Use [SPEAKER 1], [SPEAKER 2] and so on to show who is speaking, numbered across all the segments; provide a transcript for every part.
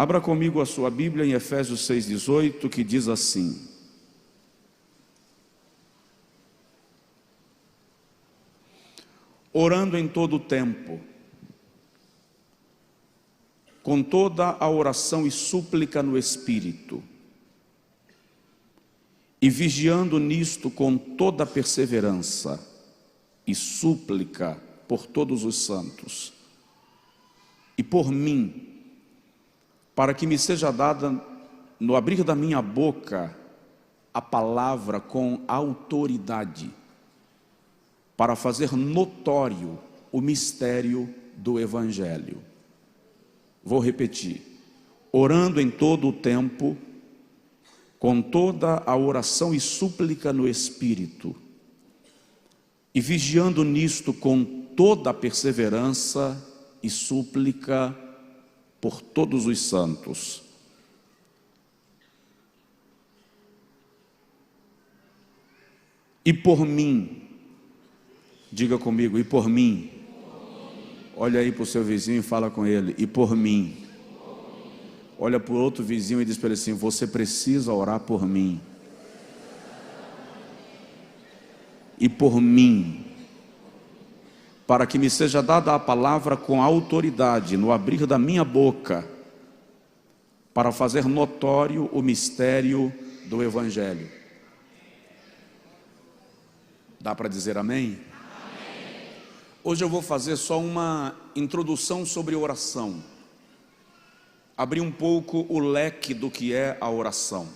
[SPEAKER 1] Abra comigo a sua Bíblia em Efésios 6,18, que diz assim: orando em todo o tempo, com toda a oração e súplica no Espírito, e vigiando nisto com toda perseverança e súplica por todos os santos, e por mim, para que me seja dada no abrir da minha boca a palavra com autoridade, para fazer notório o mistério do Evangelho. Vou repetir: orando em todo o tempo, com toda a oração e súplica no Espírito, e vigiando nisto com toda a perseverança e súplica por todos os santos. E por mim, diga comigo, e por mim. Olha aí para o seu vizinho e fala com ele: e por mim. Olha para o outro vizinho e diz para ele assim: você precisa orar por mim. E por mim, para que me seja dada a palavra com autoridade no abrir da minha boca, para fazer notório o mistério do Evangelho. Dá para dizer amém? Amém. Hoje eu vou fazer só uma introdução sobre oração, abrir um pouco o leque do que é a oração.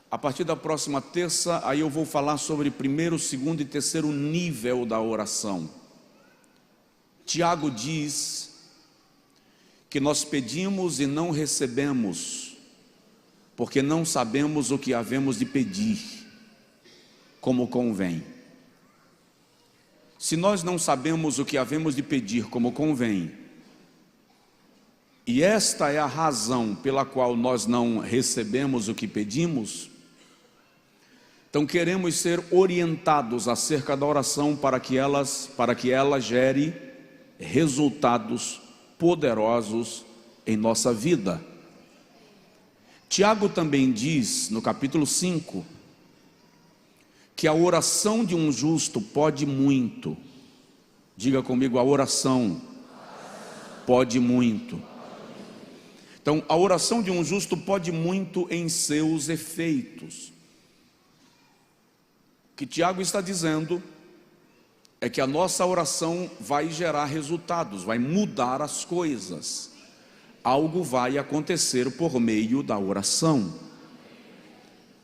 [SPEAKER 1] A partir da próxima terça, aí eu vou falar sobre primeiro, segundo e terceiro nível da oração. Tiago diz que nós pedimos e não recebemos, porque não sabemos o que havemos de pedir, como convém. Se nós não sabemos o que havemos de pedir como convém, e esta é a razão pela qual nós não recebemos o que pedimos, então queremos ser orientados acerca da oração para que ela gere resultados poderosos em nossa vida. Tiago também diz no capítulo 5 que a oração de um justo pode muito. Diga comigo: a oração pode muito. Então, a oração de um justo pode muito em seus efeitos. O que Tiago está dizendo é que a nossa oração vai gerar resultados, vai mudar as coisas. Algo vai acontecer por meio da oração.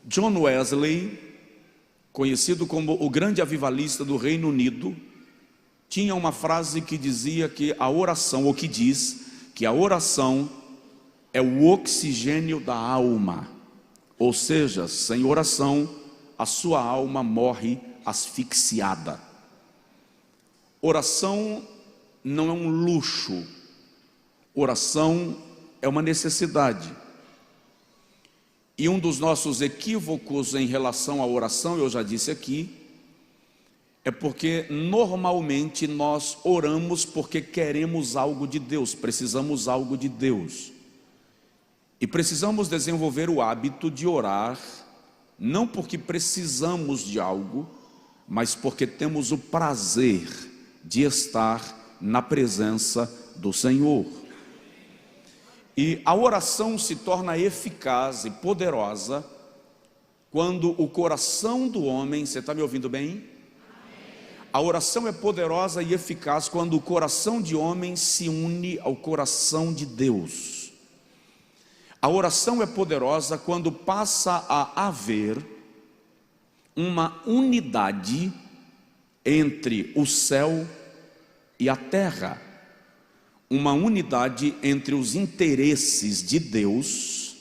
[SPEAKER 1] John Wesley, conhecido como o grande avivalista do Reino Unido, tinha uma frase que dizia que a oração, ou que diz que a oração é o oxigênio da alma. Ou seja, sem oração, a sua alma morre asfixiada. Oração não é um luxo, oração é uma necessidade. E um dos nossos equívocos em relação à oração, eu já disse aqui, é porque normalmente nós oramos porque queremos algo de Deus, precisamos algo de Deus. E precisamos desenvolver o hábito de orar, não porque precisamos de algo, mas porque temos o prazer de estar na presença do Senhor. E a oração se torna eficaz e poderosa quando o coração do homem, você está me ouvindo bem? A oração é poderosa e eficaz quando o coração de homem se une ao coração de Deus. A oração é poderosa quando passa a haver uma unidade entre o céu e a terra, uma unidade entre os interesses de Deus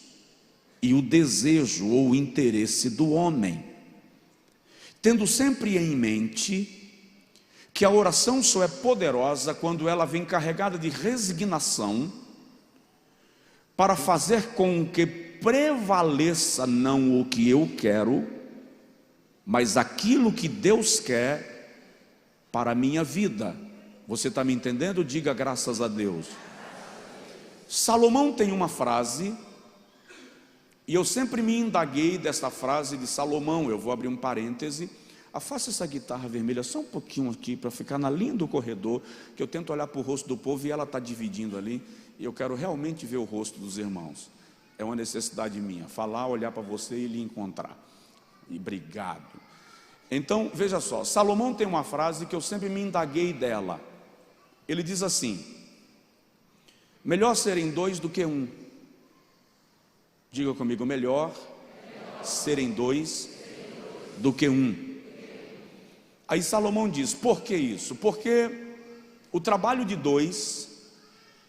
[SPEAKER 1] e o desejo ou o interesse do homem, tendo sempre em mente que a oração só é poderosa quando ela vem carregada de resignação, para fazer com que prevaleça não o que eu quero, mas aquilo que Deus quer para a minha vida. Você está me entendendo? Diga graças a Deus. Salomão tem uma frase, e eu sempre me indaguei desta frase de Salomão. Eu vou abrir um parêntese. Afasta essa guitarra vermelha só um pouquinho aqui, para ficar na linha do corredor, que eu tento olhar para o rosto do povo e ela está dividindo ali, e eu quero realmente ver o rosto dos irmãos. É uma necessidade minha, falar, olhar para você e lhe encontrar. E obrigado. Então, veja só, Salomão tem uma frase que eu sempre me indaguei dela. Ele diz assim: melhor serem dois do que um. Diga comigo, melhor serem dois do que um. Aí Salomão diz, por que isso? Porque o trabalho de dois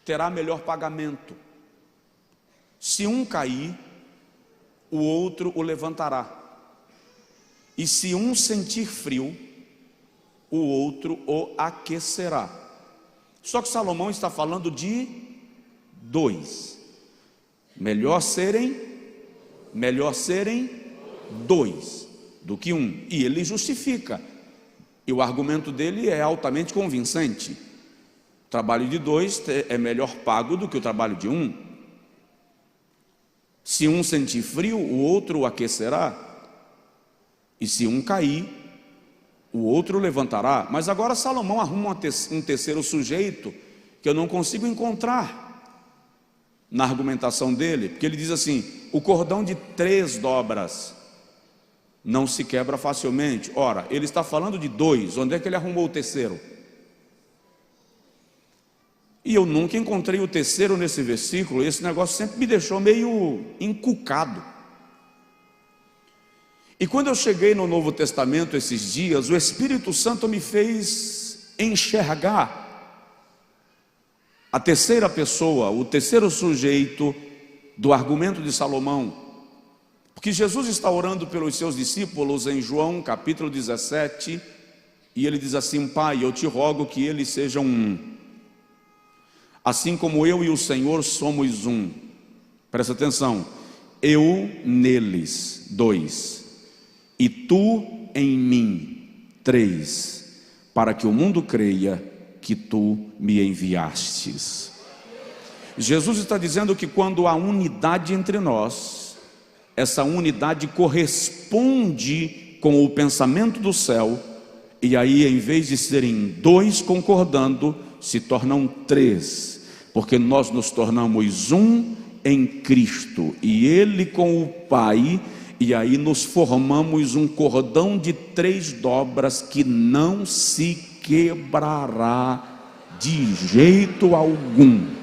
[SPEAKER 1] terá melhor pagamento. Se um cair, o outro o levantará. E se um sentir frio, o outro o aquecerá. Só que Salomão está falando de dois. Melhor serem dois do que um. E ele justifica. E o argumento dele é altamente convincente. O trabalho de dois é melhor pago do que o trabalho de um. Se um sentir frio, o outro o aquecerá. E se um cair, o outro o levantará. Mas agora Salomão arruma um terceiro sujeito que eu não consigo encontrar na argumentação dele, porque ele diz assim: o cordão de 3 dobras não se quebra facilmente. Ora, ele está falando de 2, onde é que ele arrumou o terceiro? E eu nunca encontrei o terceiro nesse versículo. Esse negócio sempre me deixou meio encucado. E quando eu cheguei no Novo Testamento esses dias, o Espírito Santo me fez enxergar a terceira pessoa, o terceiro sujeito do argumento de Salomão. Porque Jesus está orando pelos seus discípulos em João capítulo 17, e ele diz assim: Pai, eu te rogo que eles sejam um, assim como eu e o Senhor somos um. Presta atenção: eu neles, 2, e tu em mim, 3, para que o mundo creia que tu me enviastes. Jesus está dizendo que quando há unidade entre nós, essa unidade corresponde com o pensamento do céu, e aí, em vez de serem 2 concordando, se tornam 3, porque nós nos tornamos um em Cristo, e Ele com o Pai, e aí nos formamos um cordão de 3 dobras que não se quebrará de jeito algum.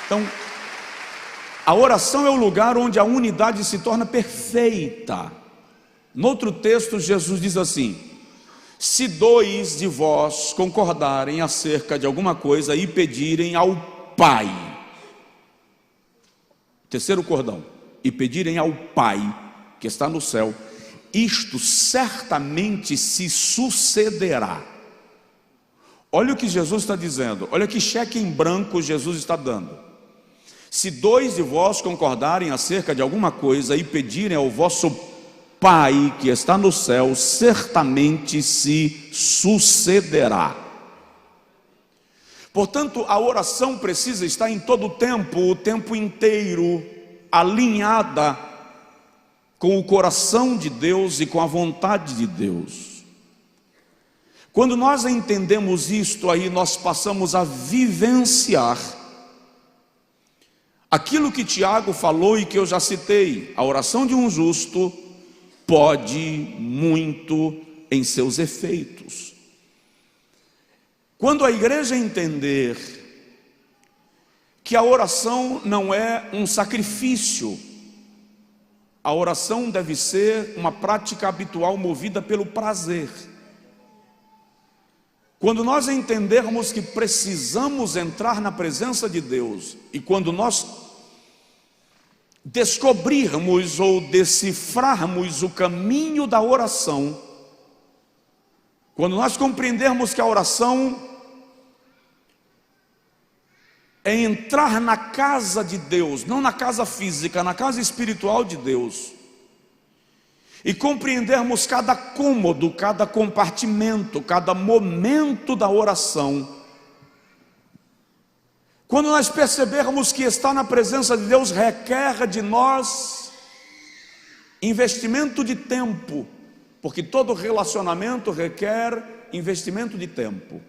[SPEAKER 1] Então, a oração é o lugar onde a unidade se torna perfeita. No outro texto, Jesus diz assim: se 2 de vós concordarem acerca de alguma coisa e pedirem ao Pai, terceiro cordão, e pedirem ao Pai que está no céu, isto certamente se sucederá. Olha o que Jesus está dizendo, olha que cheque em branco Jesus está dando. Se 2 de vós concordarem acerca de alguma coisa e pedirem ao vosso Pai que está no céu, certamente se sucederá. Portanto, a oração precisa estar em todo o tempo inteiro, alinhada com o coração de Deus e com a vontade de Deus. Quando nós entendemos isto, aí nós passamos a vivenciar aquilo que Tiago falou e que eu já citei: a oração de um justo pode muito em seus efeitos. Quando a igreja entender que a oração não é um sacrifício, a oração deve ser uma prática habitual movida pelo prazer. Quando nós entendermos que precisamos entrar na presença de Deus, e quando nós descobrirmos ou decifrarmos o caminho da oração, quando nós compreendermos que a oração é entrar na casa de Deus, não na casa física, na casa espiritual de Deus, e compreendermos cada cômodo, cada compartimento, cada momento da oração, quando nós percebermos que estar na presença de Deus requer de nós investimento de tempo, porque todo relacionamento requer investimento de tempo,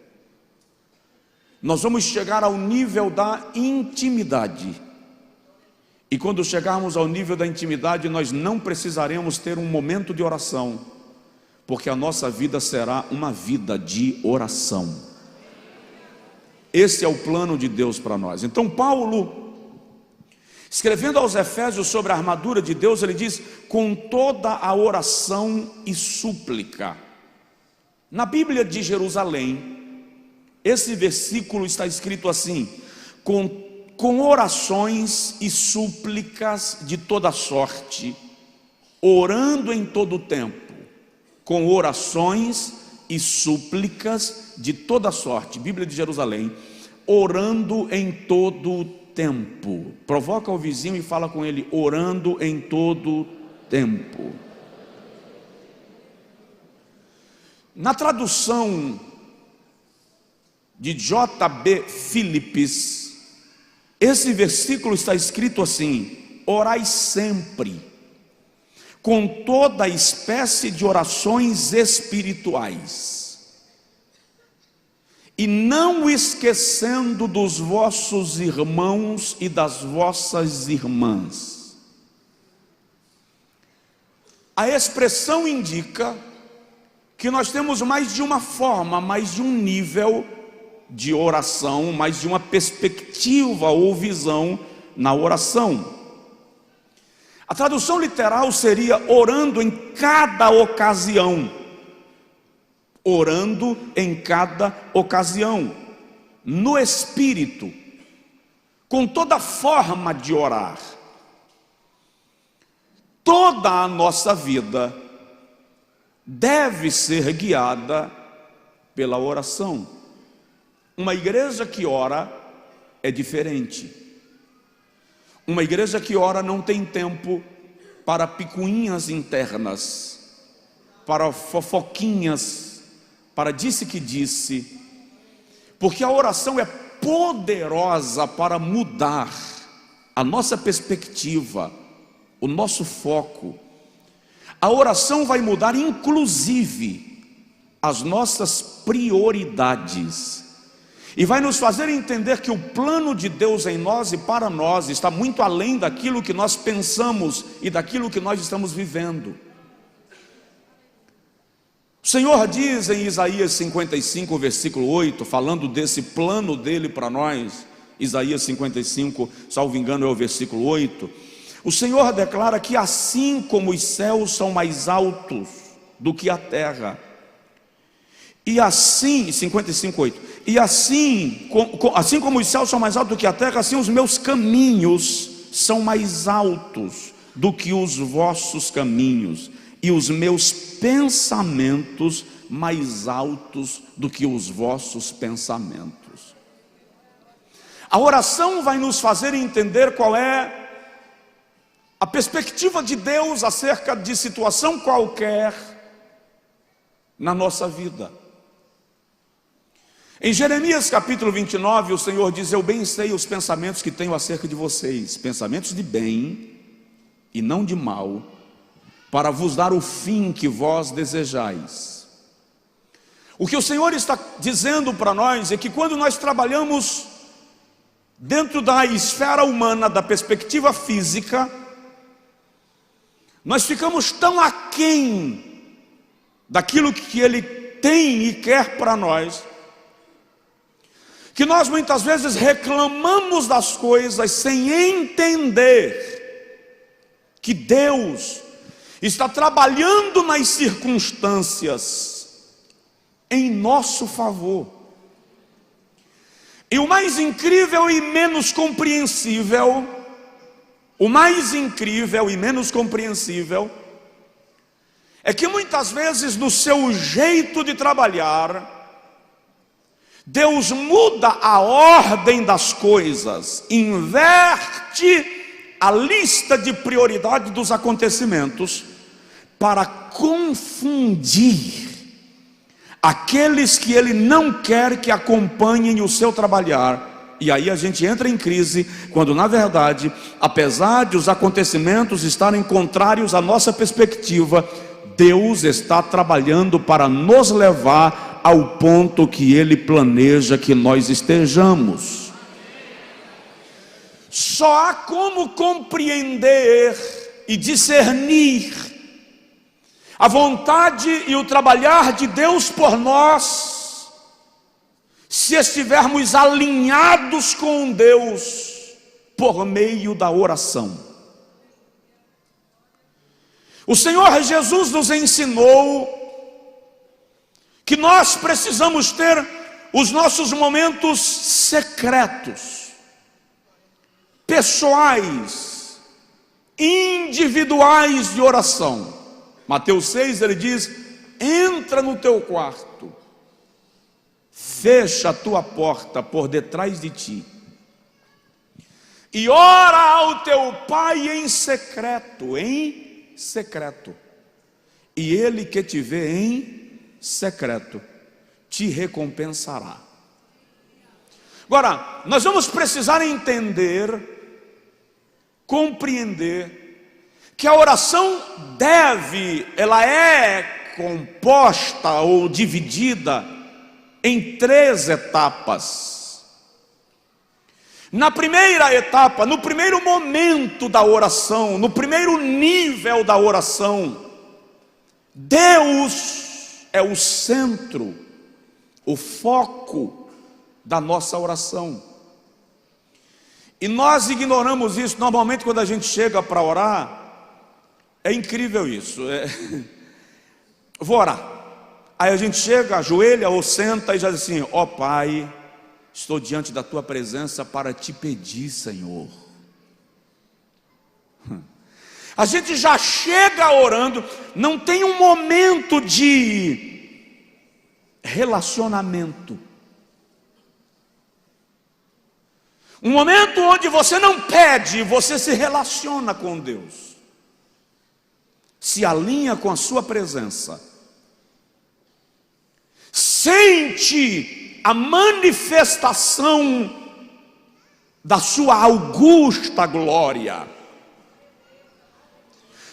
[SPEAKER 1] nós vamos chegar ao nível da intimidade. E quando chegarmos ao nível da intimidade, nós não precisaremos ter um momento de oração, porque a nossa vida será uma vida de oração. Esse é o plano de Deus para nós. Então Paulo, escrevendo aos Efésios sobre a armadura de Deus, ele diz: com toda a oração e súplica. Na Bíblia de Jerusalém, esse versículo está escrito assim: com orações e súplicas de toda sorte, orando em todo o tempo. Com orações e súplicas de toda sorte. Bíblia de Jerusalém. Orando em todo o tempo. Provoca o vizinho e fala com ele: orando em todo o tempo. Na tradução de J.B. Phillips, esse versículo está escrito assim: orai sempre, com toda espécie de orações espirituais, e não esquecendo dos vossos irmãos e das vossas irmãs. A expressão indica que nós temos mais de uma forma, mais de um nível de oração, mais de uma perspectiva ou visão na oração. A tradução literal seria orando em cada ocasião. Orando em cada ocasião, no Espírito, com toda forma de orar. Toda a nossa vida deve ser guiada pela oração. Uma igreja que ora é diferente. Uma igreja que ora não tem tempo para picuinhas internas, para fofoquinhas, para disse que disse, porque a oração é poderosa para mudar a nossa perspectiva, o nosso foco. A oração vai mudar inclusive as nossas prioridades e vai nos fazer entender que o plano de Deus em nós e para nós está muito além daquilo que nós pensamos e daquilo que nós estamos vivendo. O Senhor diz em Isaías 55, versículo 8, falando desse plano dele para nós, Isaías 55, salvo engano é o versículo 8, o Senhor declara que assim como os céus são mais altos do que a terra, e assim, 55, 8, e assim como os céus são mais altos do que a terra, assim os meus caminhos são mais altos do que os vossos caminhos, e os meus pensamentos mais altos do que os vossos pensamentos. A oração vai nos fazer entender qual é a perspectiva de Deus acerca de situação qualquer na nossa vida. Em Jeremias capítulo 29, o Senhor diz: eu bem sei os pensamentos que tenho acerca de vocês, pensamentos de bem e não de mal, para vos dar o fim que vós desejais. O que o Senhor está dizendo para nós é que quando nós trabalhamos dentro da esfera humana, da perspectiva física, nós ficamos tão aquém daquilo que Ele tem e quer para nós, que nós muitas vezes reclamamos das coisas sem entender que Deus está trabalhando nas circunstâncias em nosso favor. E o mais incrível e menos compreensível, é que muitas vezes no seu jeito de trabalhar, Deus muda a ordem das coisas, inverte a lista de prioridade dos acontecimentos, para confundir aqueles que ele não quer que acompanhem o seu trabalhar. E aí a gente entra em crise, quando na verdade, apesar de os acontecimentos estarem contrários à nossa perspectiva, Deus está trabalhando para nos levar ao ponto que Ele planeja que nós estejamos. Só há como compreender e discernir a vontade e o trabalhar de Deus por nós, se estivermos alinhados com Deus por meio da oração. O Senhor Jesus nos ensinou que nós precisamos ter os nossos momentos secretos, pessoais, individuais de oração. Mateus 6, ele diz: entra no teu quarto, fecha a tua porta por detrás de ti e ora ao teu Pai em secreto, e Ele que te vê em secreto te recompensará. Agora, nós vamos precisar entender, compreender, que a oração ela é composta ou dividida em 3 etapas. Na primeira etapa, no primeiro momento da oração, no primeiro nível da oração, Deus é o centro, o foco da nossa oração. E nós ignoramos isso. Normalmente quando a gente chega para orar, é incrível isso. Vou orar. Aí a gente chega, ajoelha ou senta e já diz assim: ó Pai, estou diante da tua presença para te pedir, Senhor. A gente já chega orando, não tem um momento de relacionamento. Um momento onde você não pede, você se relaciona com Deus. Se alinha com a sua presença, sente a manifestação da sua augusta glória.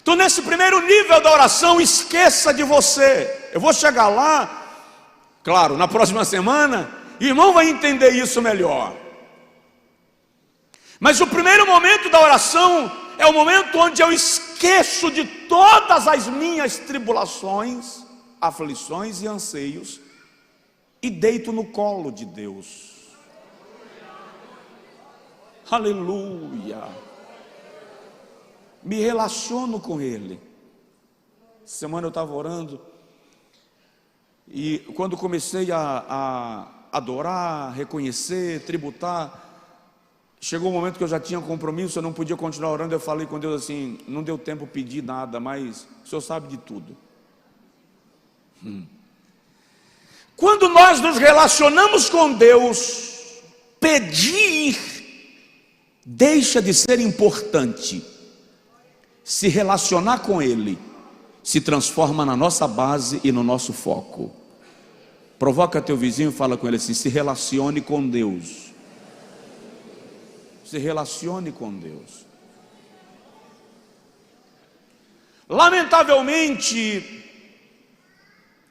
[SPEAKER 1] Então, nesse primeiro nível da oração, esqueça de você. Eu vou chegar lá, claro, na próxima semana, e o irmão vai entender isso melhor. Mas o primeiro momento da oração é o momento onde eu esqueço de todas as minhas tribulações, aflições e anseios e deito no colo de Deus. Aleluia! Me relaciono com Ele. Semana eu estava orando e quando comecei a adorar, reconhecer, tributar, chegou um momento que eu já tinha compromisso, eu não podia continuar orando. Eu falei com Deus assim: não deu tempo de pedir nada, mas o Senhor sabe de tudo. Quando nós nos relacionamos com Deus, pedir deixa de ser importante. Se relacionar com Ele se transforma na nossa base e no nosso foco. Provoca teu vizinho e fala com ele assim: se relacione com Deus. Se relacione com Deus. Lamentavelmente,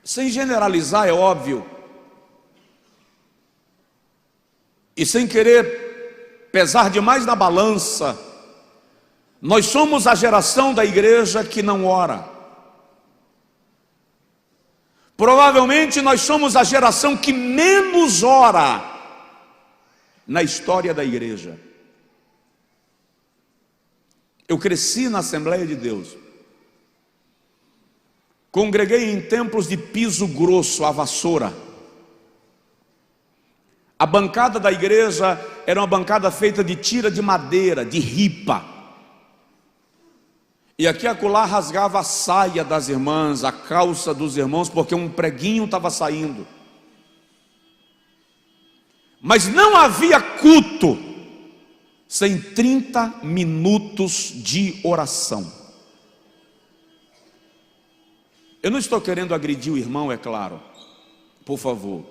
[SPEAKER 1] sem generalizar, é óbvio, e sem querer pesar demais na balança, nós somos a geração da igreja que não ora. Provavelmente nós somos a geração que menos ora na história da igreja. Eu cresci na Assembleia de Deus, congreguei em templos de piso grosso, a vassoura. A bancada da igreja era uma bancada feita de tira de madeira, de ripa. E aqui e acolá rasgava a saia das irmãs, a calça dos irmãos, porque um preguinho estava saindo. Mas não havia culto sem 30 minutos de oração. Eu não estou querendo agredir o irmão, é claro, por favor.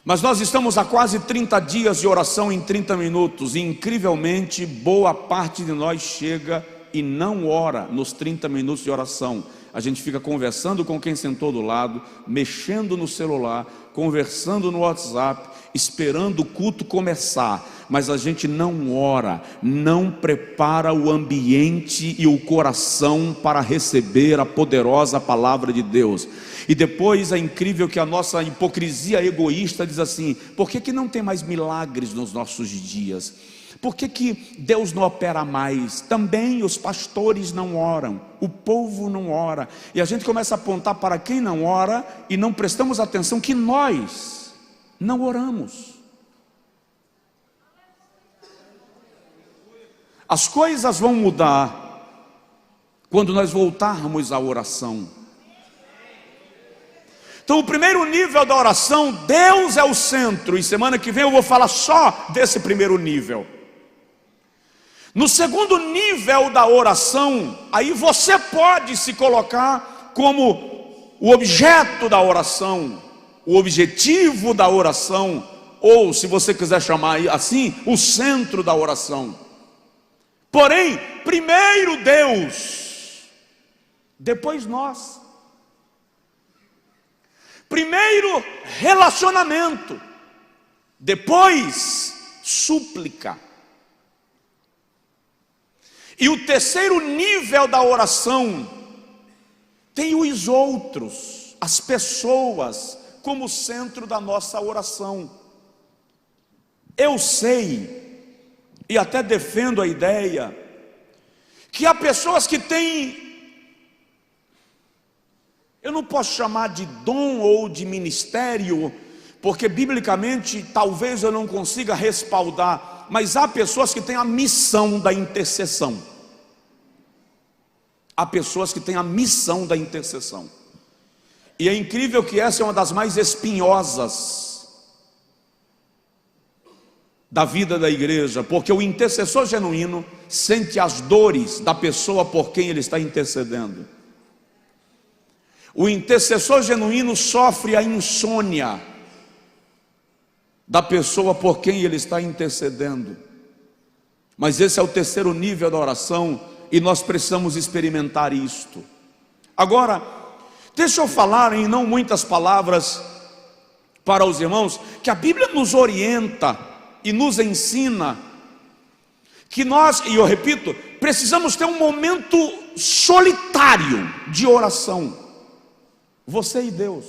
[SPEAKER 1] Mas nós estamos há quase 30 dias de oração em 30 minutos, e incrivelmente boa parte de nós chega e não ora nos 30 minutos de oração. A gente fica conversando com quem sentou do lado, mexendo no celular, conversando no WhatsApp, esperando o culto começar, mas a gente não ora, não prepara o ambiente e o coração para receber a poderosa palavra de Deus. E depois é incrível que a nossa hipocrisia egoísta diz assim: por que não tem mais milagres nos nossos dias? Por que Deus não opera mais? Também os pastores não oram, o povo não ora. E a gente começa a apontar para quem não ora e não prestamos atenção que nós não oramos. As coisas vão mudar quando nós voltarmos à oração. Então o primeiro nível da oração, Deus é o centro, e semana que vem eu vou falar só desse primeiro nível. No segundo nível da oração, aí você pode se colocar como o objeto da oração, o objetivo da oração, ou se você quiser chamar assim, o centro da oração. Porém, primeiro Deus, depois nós. Primeiro relacionamento, depois súplica. E o terceiro nível da oração tem os outros, as pessoas, como centro da nossa oração. Eu sei, e até defendo a ideia, que há pessoas que têm, eu não posso chamar de dom ou de ministério, porque biblicamente talvez eu não consiga respaldar, mas há pessoas que têm a missão da intercessão. Há pessoas que têm a missão da intercessão. E é incrível que essa é uma das mais espinhosas da vida da igreja, porque o intercessor genuíno sente as dores da pessoa por quem ele está intercedendo. O intercessor genuíno sofre a insônia da pessoa por quem ele está intercedendo. Mas esse é o terceiro nível da oração, e nós precisamos experimentar isto. Agora, deixa eu falar em não muitas palavras para os irmãos, que a Bíblia nos orienta e nos ensina que nós, e eu repito, precisamos ter um momento solitário de oração, você e Deus.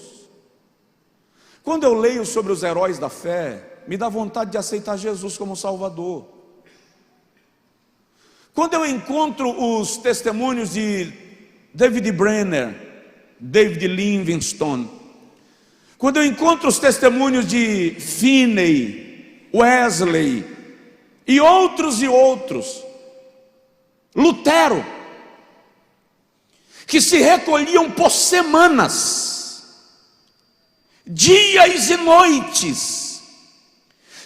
[SPEAKER 1] Quando eu leio sobre os heróis da fé, me dá vontade de aceitar Jesus como Salvador. Quando eu encontro os testemunhos de David Brenner, David Livingstone, quando eu encontro os testemunhos de Finney, Wesley e outros, Lutero, que se recolhiam por semanas, dias e noites,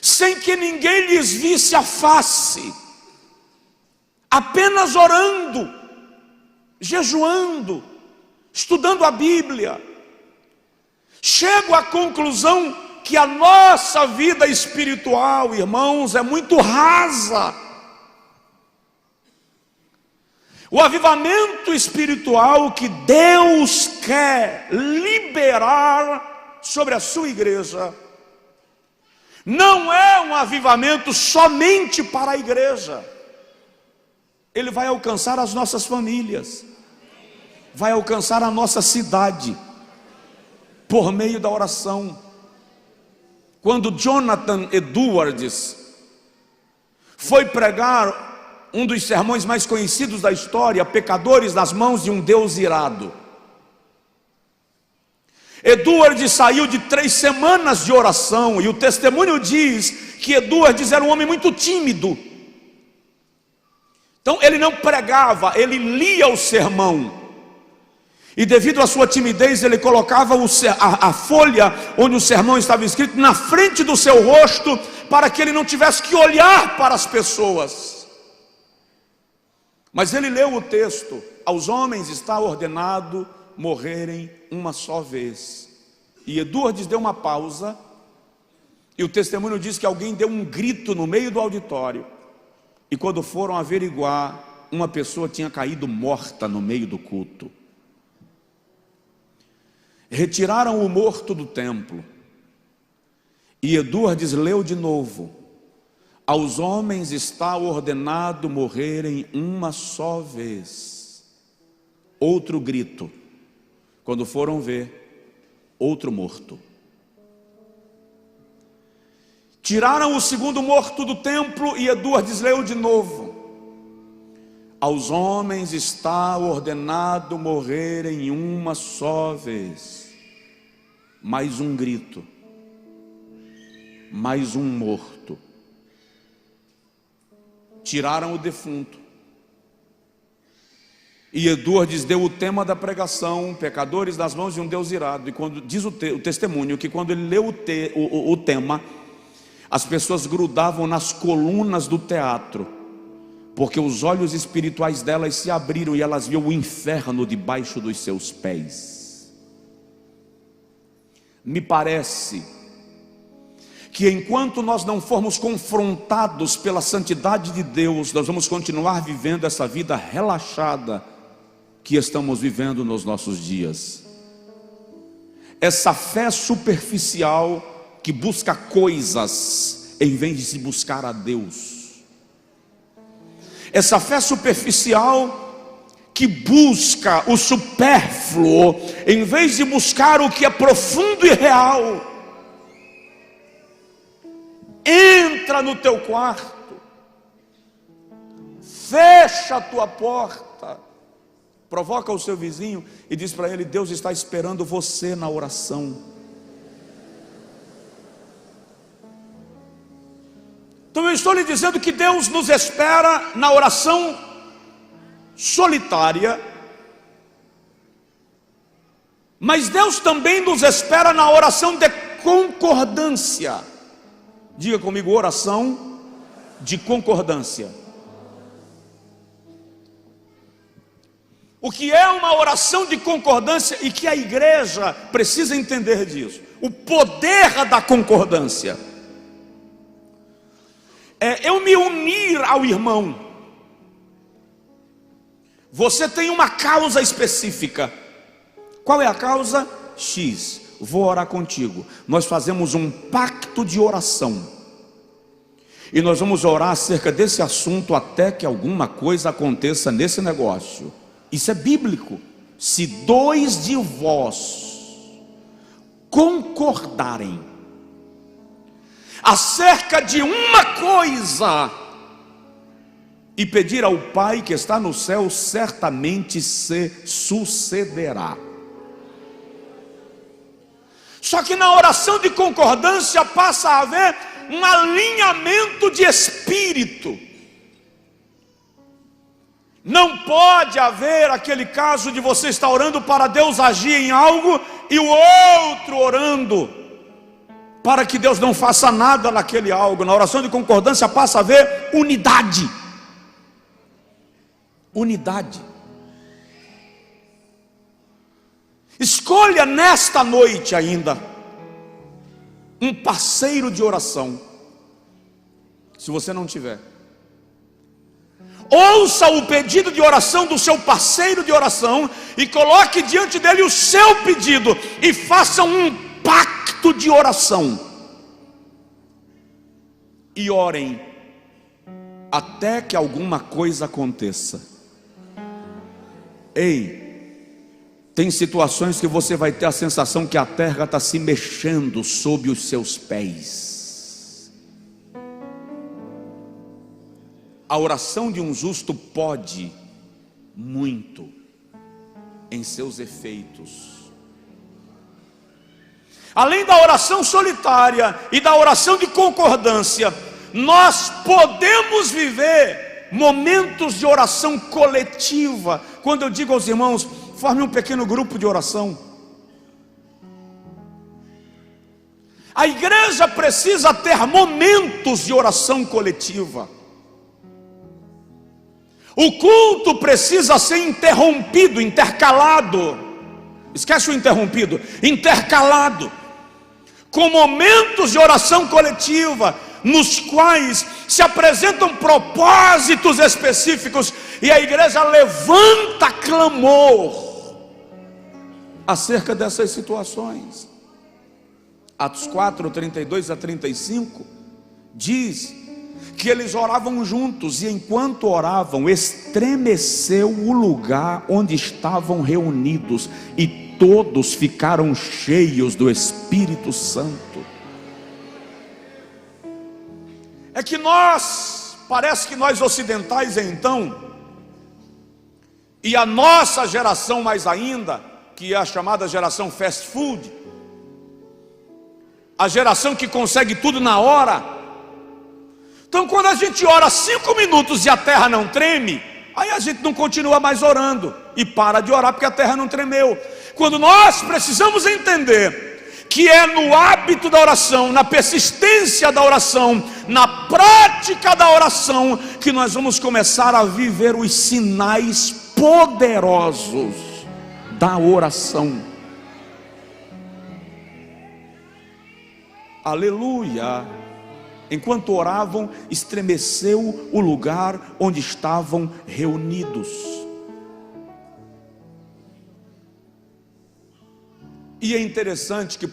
[SPEAKER 1] sem que ninguém lhes visse a face, apenas orando, jejuando, estudando a Bíblia. Chego à conclusão que a nossa vida espiritual, irmãos, é muito rasa. O avivamento espiritual que Deus quer liberar sobre a sua igreja não é um avivamento somente para a igreja. Ele vai alcançar as nossas famílias, vai alcançar a nossa cidade, por meio da oração. Quando Jonathan Edwards foi pregar um dos sermões mais conhecidos da história, Pecadores nas mãos de um Deus irado, Edwards saiu de 3 semanas de oração, e o testemunho diz que Edwards era um homem muito tímido. Então ele não pregava, ele lia o sermão. E devido à sua timidez, ele colocava a folha onde o sermão estava escrito na frente do seu rosto, para que ele não tivesse que olhar para as pessoas. Mas ele leu o texto: aos homens está ordenado morrerem uma só vez. E Edwards deu uma pausa, e o testemunho diz que alguém deu um grito no meio do auditório, e quando foram averiguar, uma pessoa tinha caído morta no meio do culto. Retiraram o morto do templo, e Edwards leu de novo: aos homens está ordenado morrerem uma só vez. Outro grito. Quando foram ver, outro morto. Tiraram o segundo morto do templo e Edwards leu de novo: aos homens está ordenado morrerem uma só vez. Mais um grito. Mais um morto. Tiraram o defunto. E Edwards deu o tema da pregação: pecadores nas mãos de um Deus irado. E quando diz o testemunho que quando ele leu o tema, as pessoas grudavam nas colunas do teatro, porque os olhos espirituais delas se abriram e elas viam o inferno debaixo dos seus pés. Me parece que enquanto nós não formos confrontados pela santidade de Deus, nós vamos continuar vivendo essa vida relaxada que estamos vivendo nos nossos dias. Essa fé superficial que busca coisas em vez de se buscar a Deus. Essa fé superficial que busca o supérfluo em vez de buscar o que é profundo e real. Entra no teu quarto, fecha a tua porta, provoca o seu vizinho e diz para ele: Deus está esperando você na oração. Então eu estou lhe dizendo que Deus nos espera na oração solitária, mas Deus também nos espera na oração de concordância. Diga comigo: oração de concordância. O que é uma oração de concordância e que a igreja precisa entender disso? O poder da concordância é eu me unir ao irmão. Você tem uma causa específica. Qual é a causa? X. Vou orar contigo. Nós fazemos um pacto de oração. E nós vamos orar acerca desse assunto até que alguma coisa aconteça nesse negócio. Isso é bíblico. Se dois de vós concordarem acerca de uma coisa e pedir ao Pai que está no céu, certamente se sucederá. Só que na oração de concordância passa a haver um alinhamento de espírito. Não pode haver aquele caso de você estar orando para Deus agir em algo e o outro orando para que Deus não faça nada naquele algo. Na oração de concordância passa a haver unidade. Unidade. Escolha nesta noite ainda um parceiro de oração. Se você não tiver, ouça o pedido de oração do seu parceiro de oração e coloque diante dele o seu pedido e façam um pacto de oração e orem até que alguma coisa aconteça. Ei, tem situações que você vai ter a sensação que a terra está se mexendo sob os seus pés. A oração de um justo pode muito em seus efeitos. Além da oração solitária e da oração de concordância, nós podemos viver momentos de oração coletiva. Quando eu digo aos irmãos, forme um pequeno grupo de oração. A igreja precisa ter momentos de oração coletiva. O culto precisa ser interrompido, intercalado esquece o interrompido, intercalado, com momentos de oração coletiva, nos quais se apresentam propósitos específicos, e a igreja levanta clamor acerca dessas situações. Atos 4, 32 a 35, diz que eles oravam juntos, e enquanto oravam, estremeceu o lugar onde estavam reunidos, e todos ficaram cheios do Espírito Santo. É que parece que nós ocidentais então, e a nossa geração mais ainda, que é a chamada geração fast food, a geração que consegue tudo na hora. Então quando a gente ora 5 minutos e a terra não treme, aí a gente não continua mais orando, e para de orar porque a terra não tremeu. Quando nós precisamos entender que é no hábito da oração, na persistência da oração, na prática da oração, que nós vamos começar a viver os sinais poderosos da oração. Aleluia! Enquanto oravam, estremeceu o lugar onde estavam reunidos. E é interessante que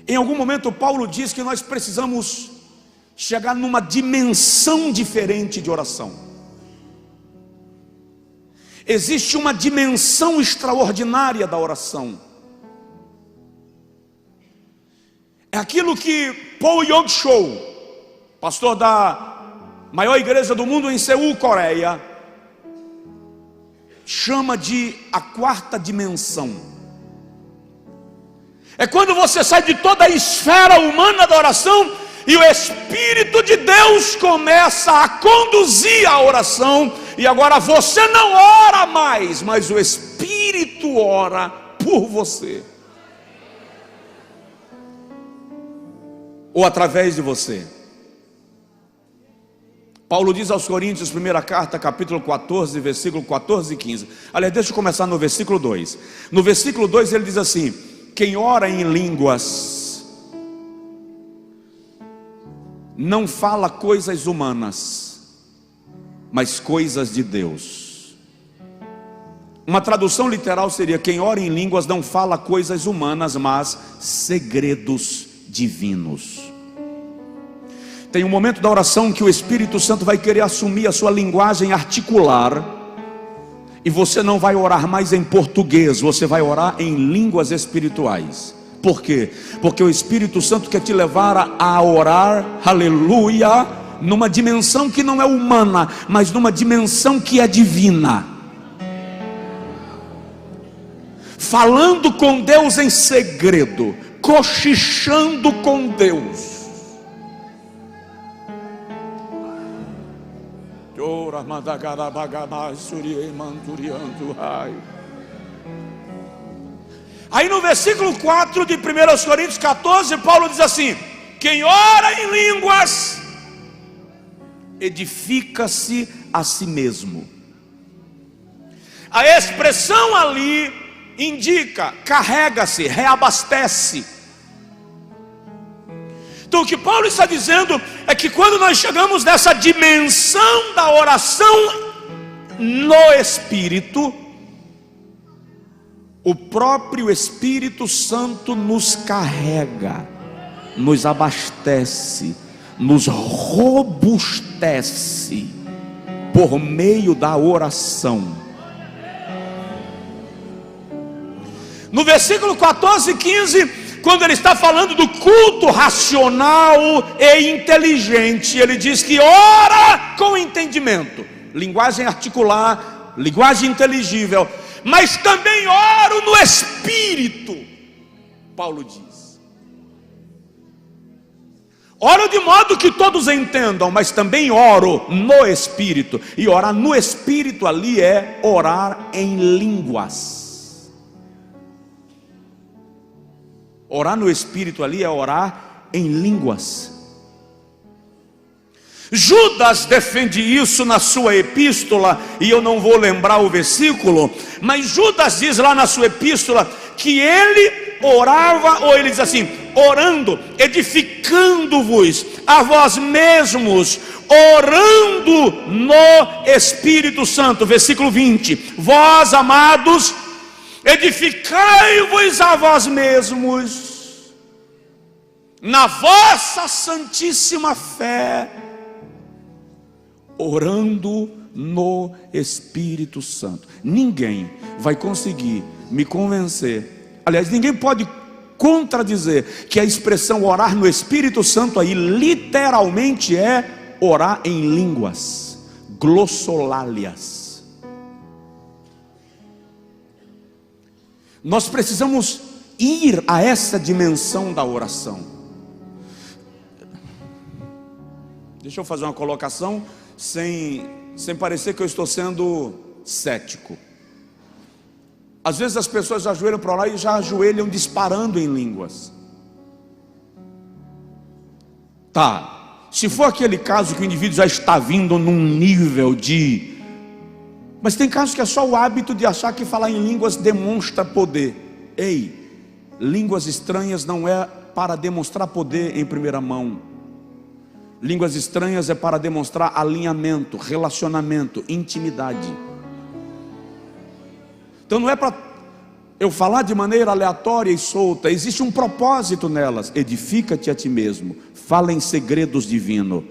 [SPEAKER 1] em algum momento Paulo diz que nós precisamos chegar numa dimensão diferente de oração. Existe uma dimensão extraordinária da oração. É aquilo que Paul Yong-Cho, pastor da maior igreja do mundo em Seul, Coreia, chama de a quarta dimensão. É quando você sai de toda a esfera humana da oração e o Espírito de Deus começa a conduzir a oração, e agora você não ora mais, mas o Espírito ora por você, ou através de você. Paulo diz aos Coríntios, primeira carta, capítulo 14, versículo 14 e 15. Aliás, deixa eu começar no versículo 2. No versículo 2 ele diz assim: quem ora em línguas não fala coisas humanas, mas coisas de Deus. Uma tradução literal seria: quem ora em línguas não fala coisas humanas, mas segredos divinos. Tem um momento da oração que o Espírito Santo vai querer assumir a sua linguagem articular, e você não vai orar mais em português, você vai orar em línguas espirituais. Por quê? Porque o Espírito Santo quer te levar a orar, aleluia, numa dimensão que não é humana, mas numa dimensão que é divina, falando com Deus em segredo, cochichando com Deus. Aí no versículo 4 de 1 Coríntios 14, Paulo diz assim: quem ora em línguas edifica-se a si mesmo. A expressão ali indica, carrega-se, reabastece. Então o que Paulo está dizendo é que quando nós chegamos nessa dimensão da oração no Espírito, o próprio Espírito Santo nos carrega, nos abastece, nos robustece por meio da oração. No versículo 14 e 15, quando ele está falando do culto racional e inteligente, ele diz que ora com entendimento, linguagem articular, linguagem inteligível, mas também oro no Espírito. Paulo diz: oro de modo que todos entendam, mas também oro no Espírito. E orar no Espírito ali é orar em línguas. Orar no Espírito ali é orar em línguas. Judas defende isso na sua epístola, e eu não vou lembrar o versículo, mas Judas diz lá na sua epístola que ele orava, ou ele diz assim: orando, edificando-vos a vós mesmos, orando no Espírito Santo. Versículo 20: vós, amados, edificai-vos a vós mesmos na vossa santíssima fé, orando no Espírito Santo. Ninguém vai conseguir me convencer, aliás, ninguém pode contradizer que a expressão orar no Espírito Santo aí literalmente é orar em línguas, glossolálias. Nós precisamos ir a essa dimensão da oração. Deixa eu fazer uma colocação sem parecer que eu estou sendo cético. Às vezes as pessoas ajoelham para lá e já ajoelham disparando em línguas. Tá, se for aquele caso que o indivíduo já está vindo num nível de... Mas tem casos que é só o hábito de achar que falar em línguas demonstra poder. Ei, línguas estranhas não é para demonstrar poder em primeira mão. Línguas estranhas é para demonstrar alinhamento, relacionamento, intimidade. Então não é para eu falar de maneira aleatória e solta. Existe um propósito nelas. Edifica-te a ti mesmo, fala em segredos divinos,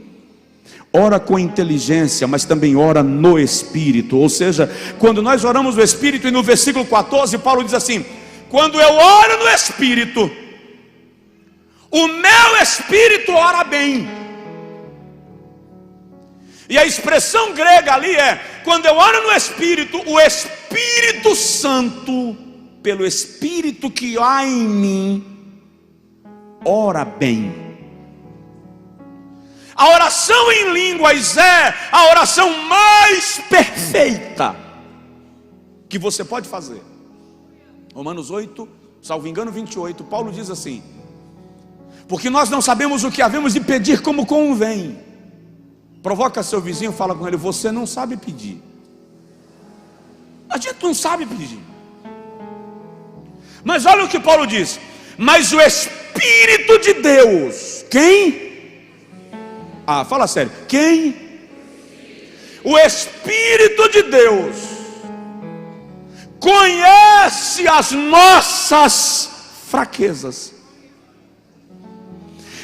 [SPEAKER 1] ora com inteligência, mas também ora no Espírito. Ou seja, quando nós oramos no Espírito, e no versículo 14 Paulo diz assim: quando eu oro no Espírito, o meu espírito ora bem. E a expressão grega ali é: quando eu oro no Espírito, o Espírito Santo, pelo Espírito que há em mim, ora bem. A oração em línguas é a oração mais perfeita que você pode fazer. Romanos 8, salvo engano 28, Paulo diz assim: porque nós não sabemos o que havemos de pedir como convém. Provoca seu vizinho, fala com ele: você não sabe pedir. A gente não sabe pedir. Mas olha o que Paulo diz: mas o Espírito de Deus, quem? Ah, fala sério, quem? O Espírito de Deus conhece as nossas fraquezas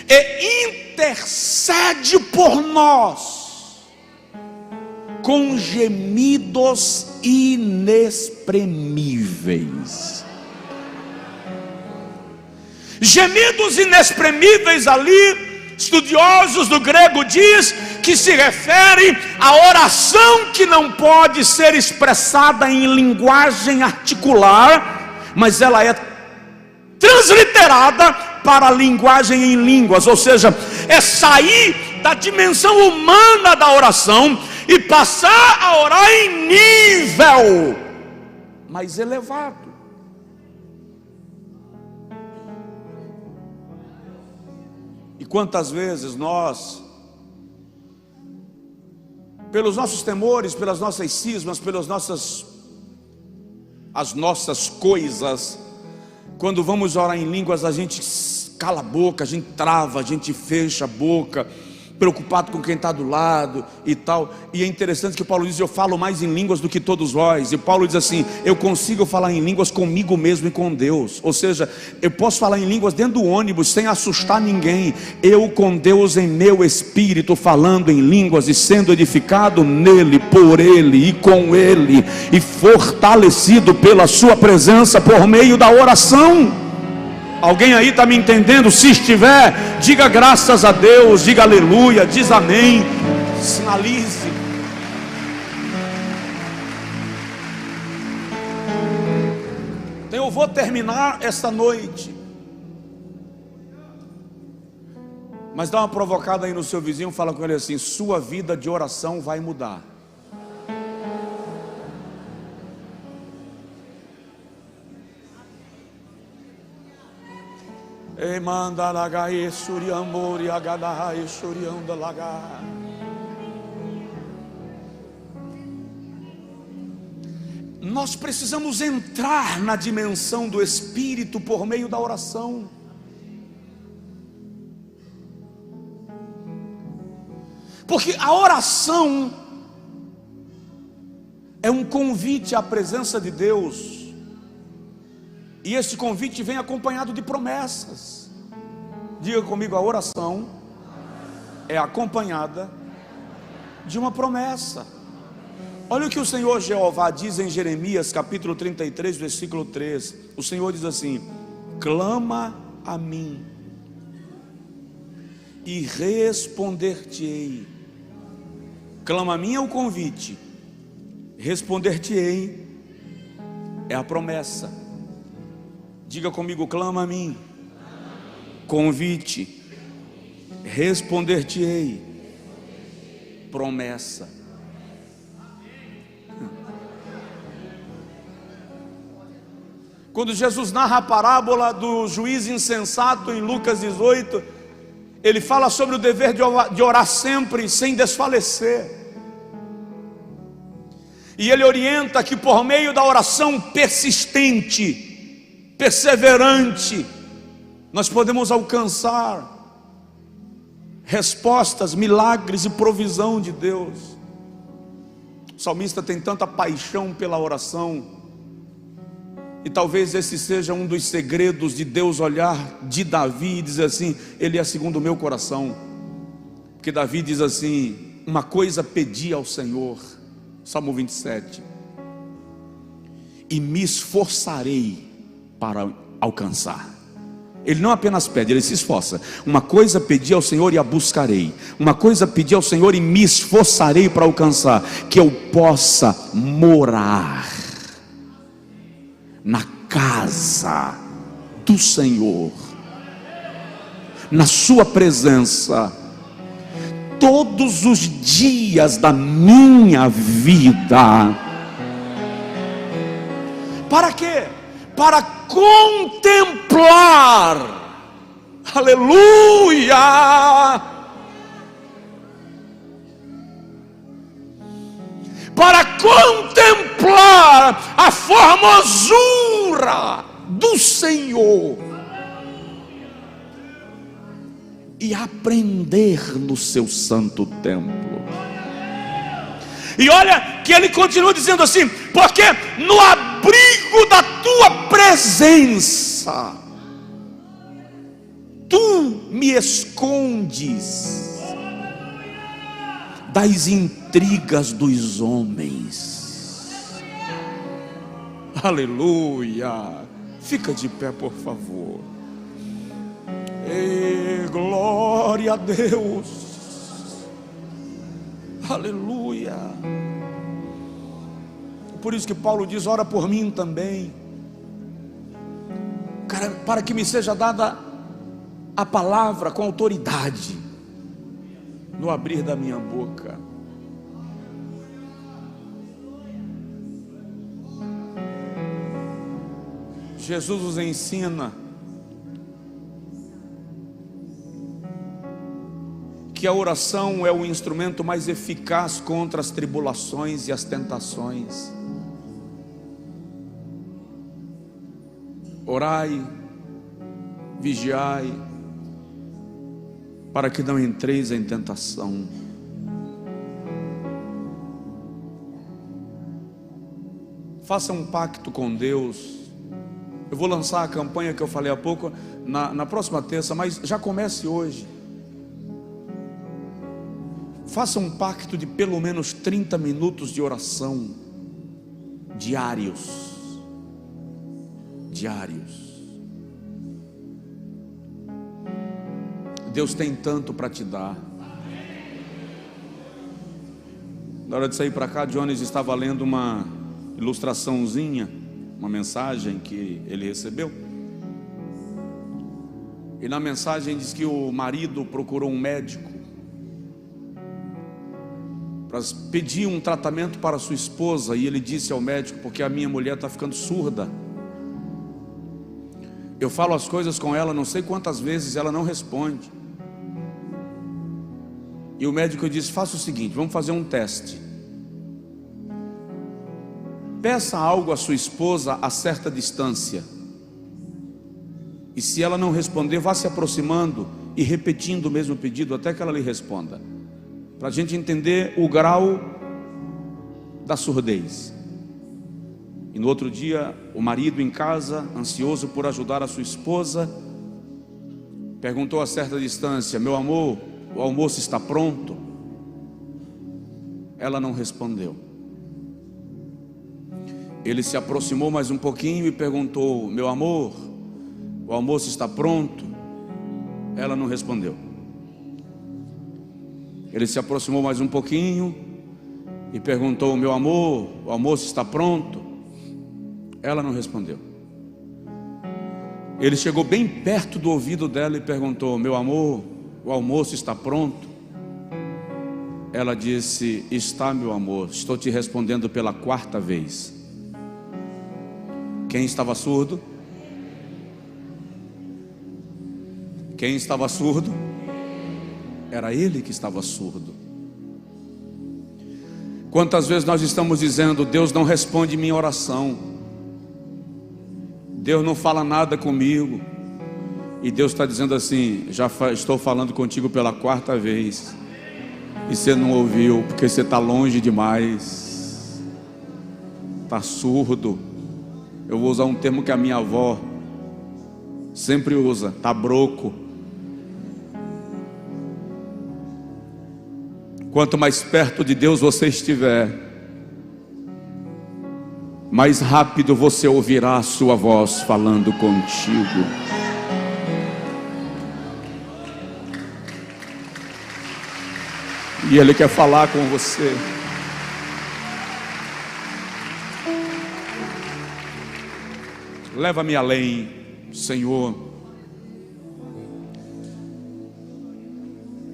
[SPEAKER 1] e intercede por nós com gemidos inexprimíveis. Gemidos inexprimíveis ali, estudiosos do grego diz que se refere à oração que não pode ser expressada em linguagem articular, mas ela é transliterada para a linguagem em línguas. Ou seja, é sair da dimensão humana da oração e passar a orar em nível mais elevado. E quantas vezes nós, pelos nossos temores, pelas nossas cismas, pelas nossas coisas, quando vamos orar em línguas, a gente cala a boca, a gente trava, a gente fecha a boca, preocupado com quem está do lado e tal. E é interessante que Paulo diz: eu falo mais em línguas do que todos vós. E Paulo diz assim: eu consigo falar em línguas comigo mesmo e com Deus. Ou seja, eu posso falar em línguas dentro do ônibus sem assustar ninguém, eu com Deus em meu espírito, falando em línguas e sendo edificado nele, por ele e com ele, e fortalecido pela sua presença por meio da oração. Alguém aí está me entendendo? Se estiver, diga graças a Deus, diga aleluia, diz amém, sinalize. Então eu vou terminar esta noite, mas dá uma provocada aí no seu vizinho, fala com ele assim: sua vida de oração vai mudar. E manda lagai suriambori agadai surianda lagai. nós precisamos entrar na dimensão do Espírito por meio da oração. Porque a oração é um convite à presença de Deus, e esse convite vem acompanhado de promessas. Diga comigo: a oração é acompanhada de uma promessa. Olha o que o Senhor Jeová diz em Jeremias capítulo 33, versículo 3. O Senhor diz assim: clama a mim e responder-te-ei. Clama a mim é o convite, responder-te-ei é a promessa. Diga comigo: clama a mim, convite, responder-te-ei, promessa. Quando Jesus narra a parábola do juiz insensato em Lucas 18, ele fala sobre o dever de orar sempre sem desfalecer. E ele orienta que por meio da oração persistente, perseverante, nós podemos alcançar respostas, milagres e provisão de Deus. O salmista tem tanta paixão pela oração, e talvez esse seja um dos segredos de Deus olhar de Davi e dizer assim: ele é segundo o meu coração. Porque Davi diz assim: uma coisa pedi ao Senhor, Salmo 27, e me esforçarei para alcançar. Ele não apenas pede, ele se esforça. Uma coisa pedi ao Senhor e a buscarei. Uma coisa pedi ao Senhor e me esforçarei para alcançar, que eu possa morar na casa do Senhor, na sua presença, todos os dias da minha vida. Para quê? Para contemplar, aleluia, para contemplar a formosura do Senhor e aprender no seu santo templo. E olha que ele continua dizendo assim: porque no abrigo da tua presença tu me escondes das intrigas dos homens. Aleluia. Fica de pé, por favor. E glória a Deus. Aleluia. Por isso que Paulo diz: ora por mim também, cara, para que me seja dada a palavra com autoridade no abrir da minha boca. Jesus nos ensina que a oração é o instrumento mais eficaz contra as tribulações e as tentações. Orai, vigiai, para que não entreis em tentação. Faça um pacto com Deus. Eu vou lançar a campanha que eu falei há pouco na próxima terça, mas já comece hoje. Faça um pacto de pelo menos 30 minutos de oração diários. Deus tem tanto para te dar. Na hora de sair para cá, Jones estava lendo uma ilustraçãozinha, uma mensagem que ele recebeu, e na mensagem diz que o marido procurou um médico para pedir um tratamento para sua esposa, e ele disse ao médico: porque a minha mulher está ficando surda, eu falo as coisas com ela não sei quantas vezes, ela não responde. E o médico disse: faça o seguinte, vamos fazer um teste. peça algo à sua esposa a certa distância, e se ela não responder, vá se aproximando e repetindo o mesmo pedido até que ela lhe responda, para a gente entender o grau da surdez. E no outro dia, o marido em casa, ansioso por ajudar a sua esposa, perguntou a certa distância: meu amor, o almoço está pronto? Ela não respondeu. Ele se aproximou mais um pouquinho e perguntou: meu amor, o almoço está pronto? Ela não respondeu. Ele se aproximou mais um pouquinho e perguntou: meu amor, o almoço está pronto? Ela não respondeu. Ele chegou bem perto do ouvido dela e perguntou: meu amor, o almoço está pronto? Ela disse: está, meu amor, estou te respondendo pela 4ª vez. Quem estava surdo? Quem estava surdo? Era ele que estava surdo. Quantas vezes nós estamos dizendo: Deus não responde minha oração, Deus não fala nada comigo, e Deus está dizendo assim: já estou falando contigo pela 4ª vez, e você não ouviu, porque você está longe demais, está surdo. Eu vou usar um termo que a minha avó sempre usa: está broco. Quanto mais perto de Deus você estiver, mais rápido você ouvirá a sua voz falando contigo. E Ele quer falar com você. Leva-me além, Senhor.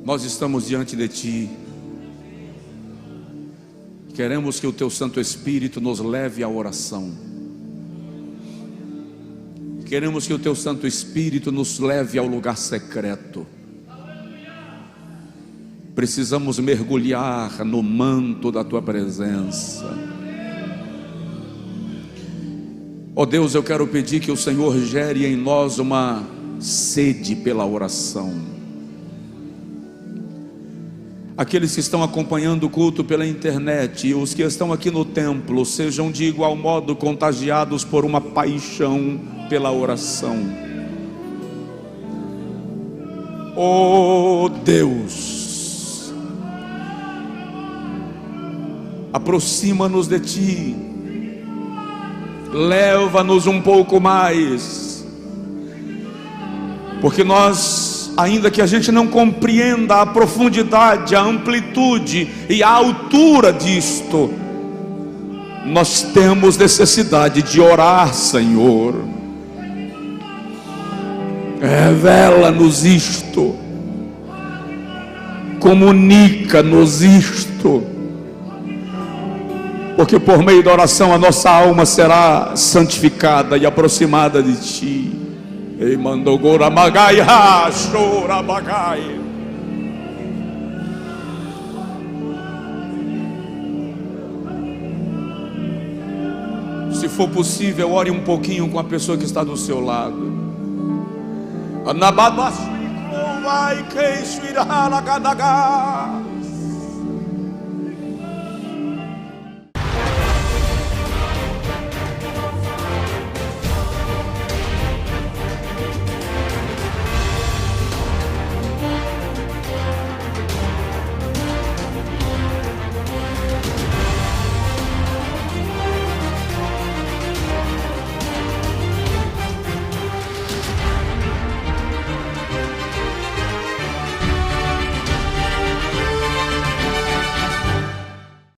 [SPEAKER 1] Nós estamos diante de Ti. Queremos que o Teu Santo Espírito nos leve à oração. Queremos que o Teu Santo Espírito nos leve ao lugar secreto. Precisamos mergulhar no manto da Tua presença. Ó Deus, eu quero pedir que o Senhor gere em nós uma sede pela oração. Aqueles que estão acompanhando o culto pela internet e os que estão aqui no templo, sejam de igual modo contagiados por uma paixão pela oração. Oh Deus, aproxima-nos de Ti, leva-nos um pouco mais, porque nós, ainda que a gente não compreenda a profundidade, a amplitude e a altura disto, nós temos necessidade de orar, Senhor. Revela-nos isto, comunica-nos isto, porque por meio da oração a nossa alma será santificada e aproximada de Ti. E mandou gora magai ha chora bagai. Se for possível, ore um pouquinho com a pessoa que está do seu lado. Anabadasui vai que suirá la gadaga.